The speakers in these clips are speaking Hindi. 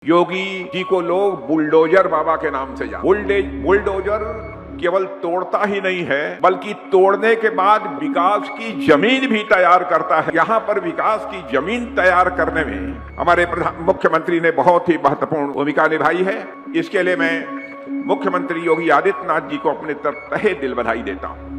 योगी जी को लोग बुलडोजर बाबा के नाम से जानते। बुलडोजर केवल तोड़ता ही नहीं है, बल्कि तोड़ने के बाद विकास की जमीन भी तैयार करता है। यहाँ पर विकास की जमीन तैयार करने में हमारे मुख्यमंत्री ने बहुत ही महत्वपूर्ण भूमिका निभाई है। इसके लिए मैं मुख्यमंत्री योगी आदित्यनाथ जी को अपने तरफ तहे दिल बधाई देता हूँ।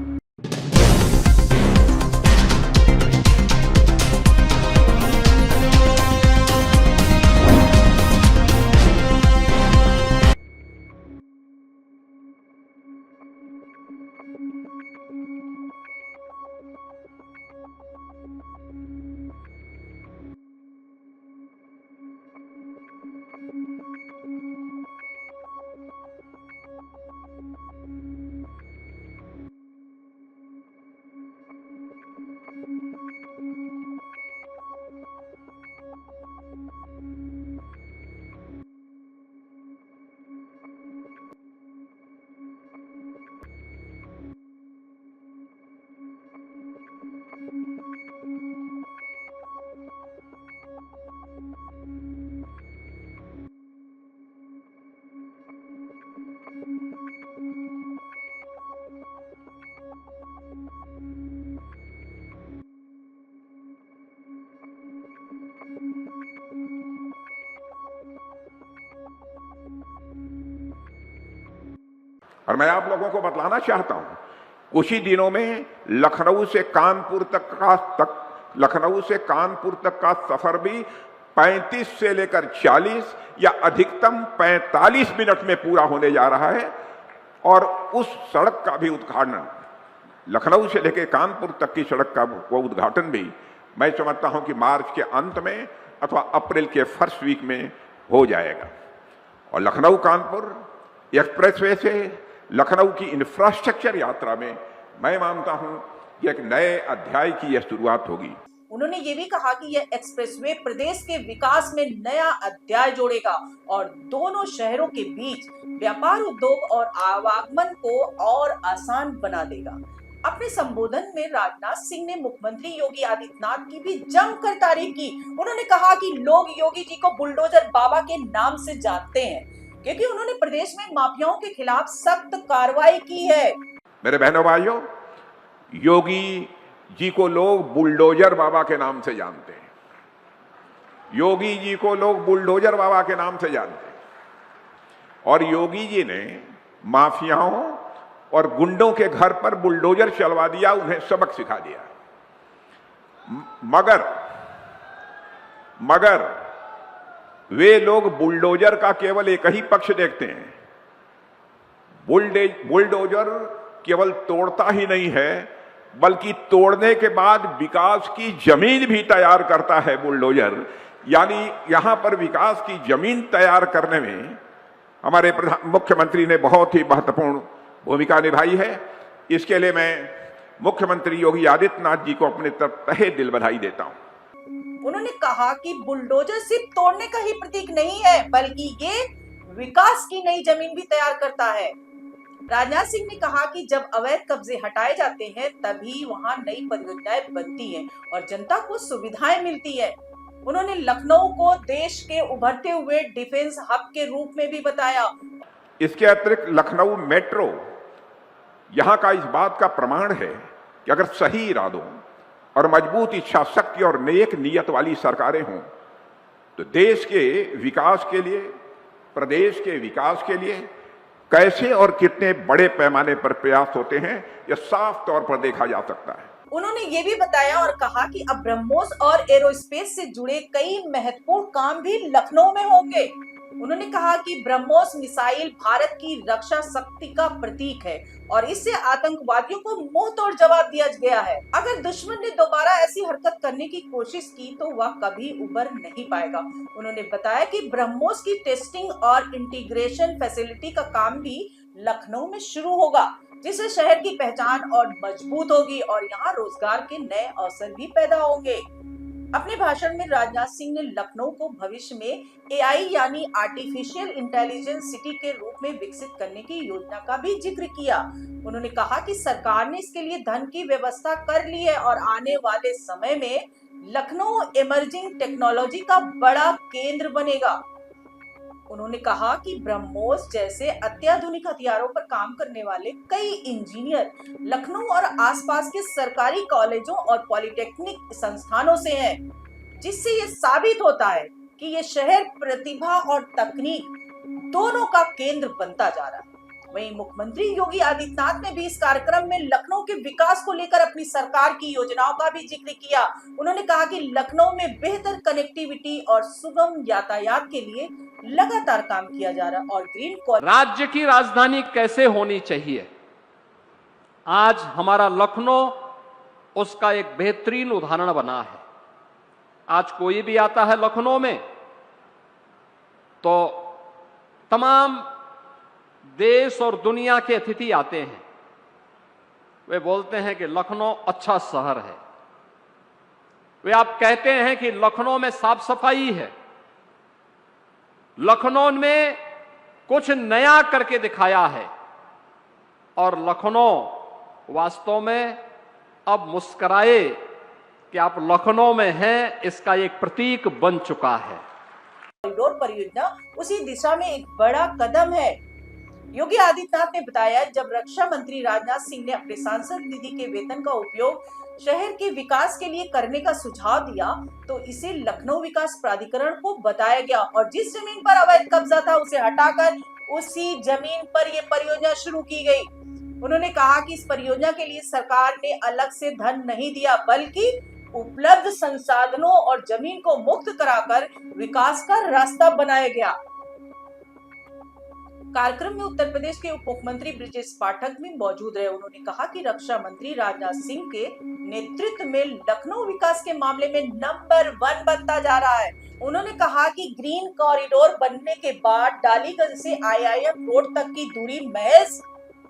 और मैं आप लोगों को बतलाना चाहता हूं, कुछ ही दिनों में लखनऊ से कानपुर तक का सफर भी 35 से लेकर 40 या अधिकतम 45 मिनट में पूरा होने जा रहा है। और उस सड़क का भी उद्घाटन, लखनऊ से लेकर कानपुर तक की सड़क का वो उद्घाटन भी मैं समझता हूं कि मार्च के अंत में अथवा अप्रैल के फर्स्ट वीक में हो जाएगा। और लखनऊ कानपुर एक्सप्रेसवे से लखनऊ की इंफ्रास्ट्रक्चर यात्रा में मैं मानता हूं कि एक नए अध्याय की यह शुरुआत होगी। उन्होंने ये भी कहा कि यह एक्सप्रेसवे प्रदेश के विकास में नया अध्याय जोड़ेगा और दोनों शहरों के बीच व्यापार, उद्योग और आवागमन को और आसान बना देगा। अपने संबोधन में राजनाथ सिंह ने मुख्यमंत्री योगी आदित्यनाथ की भी जमकर तारीफ की। उन्होंने कहा कि लोग योगी जी को बुलडोजर बाबा के नाम से जानते हैं क्योंकि उन्होंने प्रदेश में माफियाओं के खिलाफ सख्त कार्रवाई की है। मेरे बहनों भाइयों, योगी जी को लोग बुलडोजर बाबा के नाम से जानते हैं। योगी जी को लोग बुलडोजर बाबा के नाम से जानते हैं। और योगी जी ने माफियाओं और गुंडों के घर पर बुलडोजर चलवा दिया, उन्हें सबक सिखा दिया। मगर वे लोग बुलडोजर का केवल एक ही पक्ष देखते हैं। बुलडोजर केवल तोड़ता ही नहीं है, बल्कि तोड़ने के बाद विकास की जमीन भी तैयार करता है बुलडोजर। यानी यहां पर विकास की जमीन तैयार करने में हमारे मुख्यमंत्री ने बहुत ही महत्वपूर्ण भूमिका निभाई है। इसके लिए मैं मुख्यमंत्री योगी आदित्यनाथ जी को अपने तरफ तहे दिल बधाई देता हूं। उन्होंने कहा कि बुलडोजर सिर्फ तोड़ने का ही प्रतीक नहीं है, बल्कि ये विकास की नई जमीन भी तैयार करता है। राजनाथ सिंह ने कहा कि जब अवैध कब्जे हटाए जाते हैं तभी वहां नई परियोजनाएं बनती हैं और जनता को सुविधाएं मिलती है। उन्होंने लखनऊ को देश के उभरते हुए डिफेंस हब के रूप में भी बताया। इसके अतिरिक्त लखनऊ मेट्रो यहां का इस बात का प्रमाण है कि अगर सही इरादों और मजबूत इच्छा शक्ति और नेक नियत वाली सरकारें हों तो देश के विकास के लिए, प्रदेश के विकास के लिए कैसे और कितने बड़े पैमाने पर प्रयास होते हैं, यह साफ तौर पर देखा जा सकता है। उन्होंने ये भी बताया और कहा कि अब ब्रह्मोस और एरोस्पेस से जुड़े कई महत्वपूर्ण काम भी लखनऊ में होंगे। उन्होंने कहा कि ब्रह्मोस मिसाइल भारत की रक्षा शक्ति का प्रतीक है और इससे आतंकवादियों को मुंह तोड़ जवाब दिया गया है। अगर दुश्मन ने दोबारा ऐसी हरकत करने की कोशिश की तो वह कभी उबर नहीं पाएगा। उन्होंने बताया कि ब्रह्मोस की टेस्टिंग और इंटीग्रेशन फैसिलिटी का काम भी लखनऊ में शुरू होगा, जिससे शहर की पहचान और मजबूत होगी और यहाँ रोजगार के नए अवसर भी पैदा होंगे। अपने भाषण में राजनाथ सिंह ने लखनऊ को भविष्य में एआई यानी आर्टिफिशियल इंटेलिजेंस सिटी के रूप में विकसित करने की योजना का भी जिक्र किया। उन्होंने कहा कि सरकार ने इसके लिए धन की व्यवस्था कर ली है और आने वाले समय में लखनऊ इमर्जिंग टेक्नोलॉजी का बड़ा केंद्र बनेगा। उन्होंने कहा कि ब्रह्मोस जैसे अत्याधुनिक हथियारों पर काम करने वाले कई इंजीनियर लखनऊ और आसपास के सरकारी कॉलेजों और पॉलिटेक्निक संस्थानों से हैं, जिससे ये साबित होता है कि ये शहर प्रतिभा और तकनीक दोनों का केंद्र बनता जा रहा है। वहीं मुख्यमंत्री योगी आदित्यनाथ ने भी इस कार्यक्रम में लखनऊ के विकास को लेकर अपनी सरकार की योजनाओं का भी जिक्र किया। उन्होंने कहा कि लखनऊ में बेहतर कनेक्टिविटी और सुगम यातायात के लिए लगातार काम किया जा रहा है और ग्रीन राज्य की राजधानी कैसे होनी चाहिए, आज हमारा लखनऊ उसका एक बेहतरीन उदाहरण बना है। आज कोई भी आता है लखनऊ में तो तमाम देश और दुनिया के अतिथि आते हैं, वे बोलते हैं कि लखनऊ अच्छा शहर है। वे आप कहते हैं कि लखनऊ में साफ सफाई है, लखनऊ में कुछ नया करके दिखाया है, और लखनऊ वास्तव में अब मुस्कुराए कि आप लखनऊ में हैं, इसका एक प्रतीक बन चुका है। कॉरिडोर परियोजना उसी दिशा में एक बड़ा कदम है। योगी आदित्यनाथ ने बताया, जब रक्षा मंत्री राजनाथ सिंह ने अपने सांसद निधि के वेतन का उपयोग शहर के विकास के लिए करने का सुझाव दिया तो इसे लखनऊ विकास प्राधिकरण को बताया गया और जिस जमीन पर अवैध कब्जा था उसे हटाकर उसी जमीन पर यह परियोजना शुरू की गई। उन्होंने कहा कि इस परियोजना के लिए सरकार ने अलग से धन नहीं दिया, बल्कि उपलब्ध संसाधनों और जमीन को मुक्त कराकर विकास का रास्ता बनाया गया। कार्यक्रम में उत्तर प्रदेश के उप मुख्यमंत्री ब्रजेश पाठक भी मौजूद रहे। उन्होंने कहा कि रक्षा मंत्री राजनाथ सिंह के नेतृत्व में लखनऊ विकास के मामले में नंबर 1 बनता जा रहा है। उन्होंने कहा कि ग्रीन कॉरिडोर बनने के बाद डालीगंज से IIM रोड तक की दूरी महज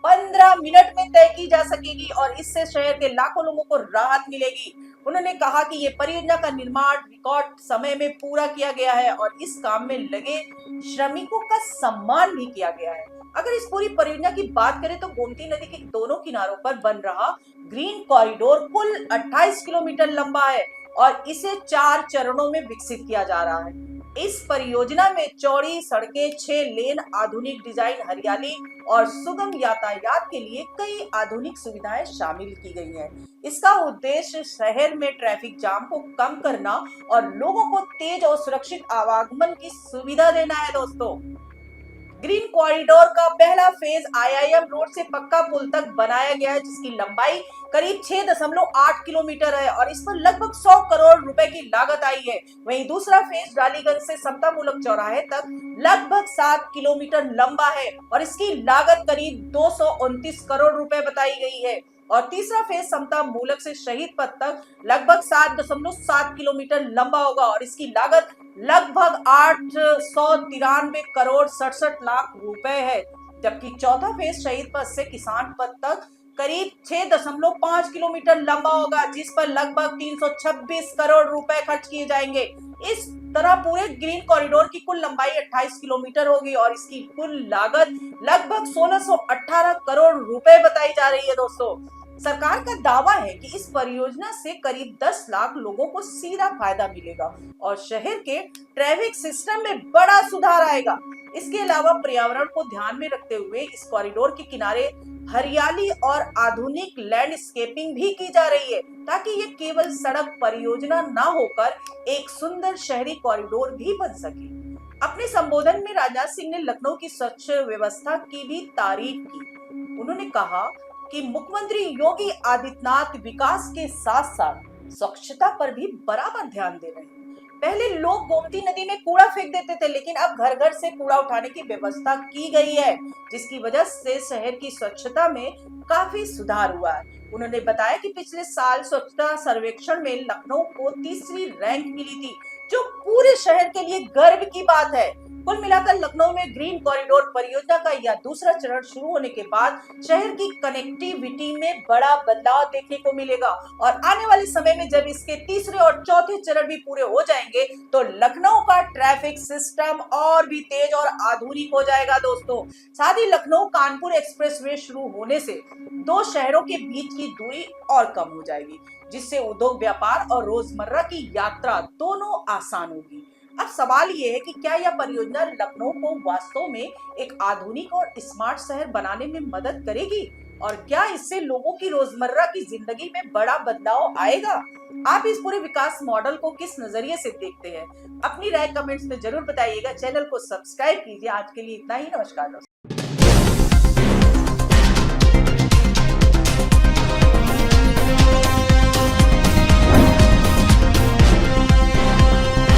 15 मिनट में तय की जा सकेगी और इससे शहर के लाखों लोगों को राहत मिलेगी। उन्होंने कहा कि ये परियोजना का निर्माण रिकॉर्ड समय में पूरा किया गया है और इस काम में लगे श्रमिकों का सम्मान भी किया गया है। अगर इस पूरी परियोजना की बात करें तो गोमती नदी के दोनों किनारों पर बन रहा ग्रीन कॉरिडोर कुल 28 किलोमीटर लंबा है और इसे 4 चरणों में विकसित किया जा रहा है। इस परियोजना में चौड़ी सड़कें, 6 लेन, आधुनिक डिजाइन, हरियाली और सुगम यातायात के लिए कई आधुनिक सुविधाएं शामिल की गई हैं। इसका उद्देश्य शहर में ट्रैफिक जाम को कम करना और लोगों को तेज और सुरक्षित आवागमन की सुविधा देना है। दोस्तों, ग्रीन कॉरिडोर का पहला फेज IIM रोड से पक्का पुल तक बनाया गया है, जिसकी लंबाई करीब 6.8 किलोमीटर है और इस पर लगभग 100 करोड़ रुपए की लागत आई है। वहीं दूसरा फेज डालीगंज से समतामूलक चौराहे तक लगभग 7 किलोमीटर लंबा है और इसकी लागत करीब 229 करोड़ रुपए बताई गई है और तीसरा फेज समता मूलक से शहीद पथ तक लगभग 7.7 किलोमीटर लंबा होगा और इसकी लागत लगभग 893 करोड़ 67 लाख रुपए है। जबकि चौथा फेज शहीद पथ से किसान पथ तक करीब 6.5 किलोमीटर लंबा होगा, जिस पर लगभग 326 करोड़ रुपए खर्च किए जाएंगे। इस तरह पूरे ग्रीन कॉरिडोर की कुल लंबाई 28 किलोमीटर होगी और इसकी कुल लागत लगभग 1618 करोड़ रुपए बताई जा रही है। दोस्तों, सरकार का दावा है कि इस परियोजना से करीब 10 लाख लोगों को सीधा फायदा मिलेगा और शहर के ट्रैफिक सिस्टम में बड़ा सुधार आएगा। इसके अलावा पर्यावरण को ध्यान में रखते हुए इस कॉरिडोर के किनारे हरियाली और आधुनिक लैंडस्केपिंग भी की जा रही है, ताकि ये केवल सड़क परियोजना ना होकर एक सुंदर शहरी कॉरिडोर भी बन सके। अपने संबोधन में राजनाथ सिंह ने लखनऊ की स्वच्छ व्यवस्था की भी तारीफ की। उन्होंने कहा कि मुख्यमंत्री योगी आदित्यनाथ विकास के साथ साथ स्वच्छता पर भी बराबर ध्यान दे रहे हैं। पहले लोग गोमती नदी में कूड़ा फेंक देते थे, लेकिन अब घर घर से कूड़ा उठाने की व्यवस्था की गई है, जिसकी वजह से शहर की स्वच्छता में काफी सुधार हुआ है। उन्होंने बताया कि पिछले साल स्वच्छता सर्वेक्षण में लखनऊ को तीसरी रैंक मिली थी, जो पूरे शहर के लिए गर्व की बात है। कुल मिलाकर लखनऊ में ग्रीन कॉरिडोर परियोजना का यह दूसरा चरण शुरू होने के बाद शहर की कनेक्टिविटी में बड़ा बदलाव देखने को मिलेगा और आने वाले समय में जब इसके तीसरे और चौथे चरण भी पूरे हो जाएंगे तो लखनऊ का ट्रैफिक सिस्टम और भी तेज और आधुनिक हो जाएगा। दोस्तों, साथ ही लखनऊ कानपुर एक्सप्रेसवे शुरू होने से दो शहरों के बीच की दूरी और कम हो जाएगी, जिससे उद्योग, व्यापार और रोजमर्रा की यात्रा दोनों आसान होगी। अब सवाल ये है कि क्या यह परियोजना लखनऊ को वास्तव में एक आधुनिक और स्मार्ट शहर बनाने में मदद करेगी और क्या इससे लोगों की रोजमर्रा की जिंदगी में बड़ा बदलाव आएगा? आप इस पूरे विकास मॉडल को किस नजरिए से देखते हैं? अपनी राय कमेंट्स में जरूर बताइएगा। चैनल को सब्सक्राइब कीजिए। आज के लिए इतना ही। नमस्कार दोस्तों।